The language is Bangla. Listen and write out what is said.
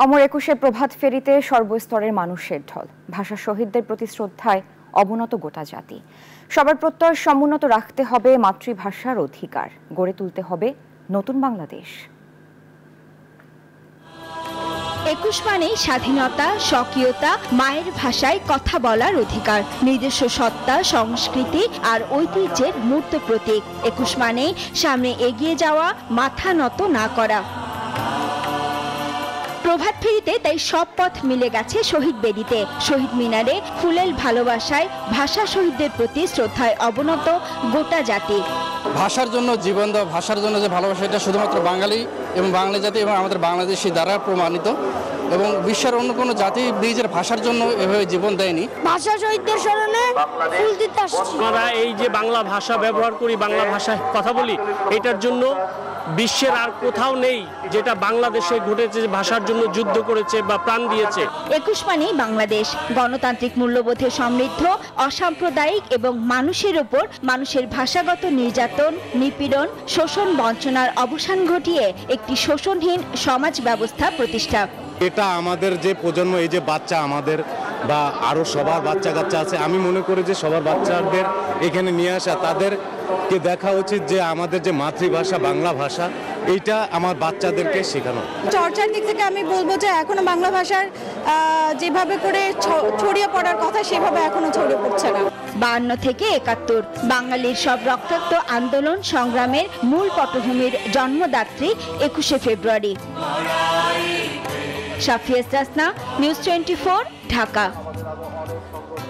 অমর একুশের প্রভাত ফেরিতে সর্বস্তরের মানুষের ঢল। ভাষা শহীদদের প্রতি শ্রদ্ধায় অবনত গোটা জাতি। সবার প্রত্যয় সমুন্নত রাখতে হবে মাতৃভাষার অধিকার, গড়ে তুলতে হবে নতুন বাংলাদেশ। ২১ মানেই স্বাধীনতা, স্বকীয়তা, মায়ের ভাষায় কথা বলার অধিকার, নিজস্ব সত্তা, সংস্কৃতি আর ঐতিহ্যের মূর্ত প্রতীক। ২১ মানেই সামনে এগিয়ে যাওয়া, মাথা নত না করা। প্রভাত ফেরিতে তাই সব পথ মিলে গেছে শহীদ বেদিতে। শহীদ মিনারে ফুলেল ভালোবাসায় ভাষা শহীদদের প্রতি শ্রদ্ধায় অবনত গোটা জাতি। ভাষার জন্য জীবন দেওয়া, ভাষার জন্য যে ভালোবাসা, এটা শুধুমাত্র বাঙালি এবং বাঙালি জাতি এবং আমাদের বাংলাদেশি দ্বারা প্রমাণিত, এবং বিশ্বের অন্য কোনো জাতি নিজের ভাষার জন্য এভাবে জীবন দেয়নি। ভাষা শহীদদের স্মরণে ফুল দিতে আসছি। আমরা এই যে বাংলা ভাষা ব্যবহার করি, বাংলা ভাষায় কথা বলি, এটার জন্য বিশ্বের আর কোথাও নেই যেটা বাংলাদেশে ঘটেছে, ভাষার জন্য যুদ্ধ করেছে বা প্রাণ দিয়েছে। ২১ মানেই বাংলাদেশ গণতান্ত্রিক মূল্যবোধে সমৃদ্ধ, অসাম্প্রদায়িক এবং মানুষের ওপর মানুষের ভাষাগত নির্যাতন, নিপীড়ন, শোষণ, বঞ্চনার অবসান ঘটিয়ে একটি শোষণহীন সমাজ ব্যবস্থা প্রতিষ্ঠা। এটা আমাদের যে প্রজন্ম, এই যে বাচ্চা আমাদের বা আরো সবার বাচ্চা কাচ্চা আছে, আমি মনে করি যে সবার বাচ্চাদের এখানে নিয়ে আসা, তাদেরকে দেখা উচিত যে আমাদের যে মাতৃভাষা বাংলা ভাষা, এইটা আমার বাচ্চাদেরকে শেখানো। চর্চার দিক থেকে আমি বলবো যে এখনো বাংলা ভাষার যেভাবে করে ছড়িয়ে পড়ার কথা সেভাবে এখনো ছড়িয়ে পড়ছে না। ৫২ থেকে ৭১ বাঙালির সব রক্তাক্ত আন্দোলন সংগ্রামের মূল পটভূমির জন্মদাত্রী ২১শে ফেব্রুয়ারি। শাফিয়া ইসরাসনা, নিউজ 24, ঢাকা।